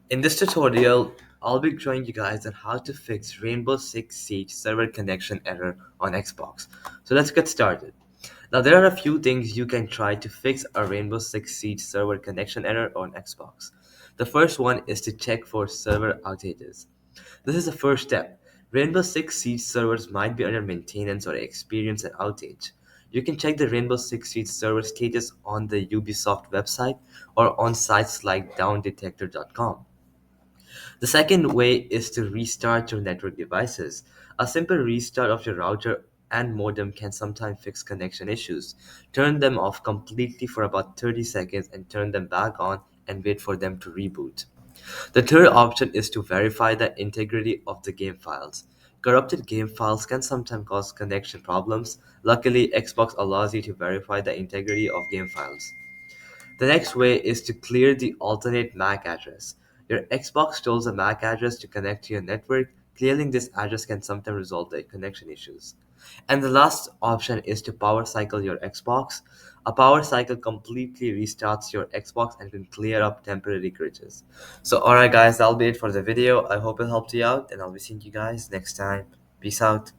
In this tutorial, I'll be showing you guys on how to fix Rainbow Six Siege server connection error on Xbox. So let's get started. Now there are a few things you can try to fix a Rainbow Six Siege server connection error on Xbox. The first one is to check for server outages. This is the first step. Rainbow Six Siege servers might be under maintenance or experience an outage. You can check the Rainbow Six Siege server status on the Ubisoft website or on sites like downdetector.com. The second way is to restart your network devices. A simple restart of your router and modem can sometimes fix connection issues. Turn them off completely for about 30 seconds and turn them back on and wait for them to reboot. The third option is to verify the integrity of the game files. Corrupted game files can sometimes cause connection problems. Luckily, Xbox allows you to verify the integrity of game files. The next way is to clear the alternate MAC address. Your Xbox stores a MAC address to connect to your network. Clearing this address can sometimes resolve the connection issues. And the last option is to power cycle your Xbox. A power cycle completely restarts your Xbox and can clear up temporary glitches. So, alright, guys, that'll be it for the video. I hope it helped you out, and I'll be seeing you guys next time. Peace out.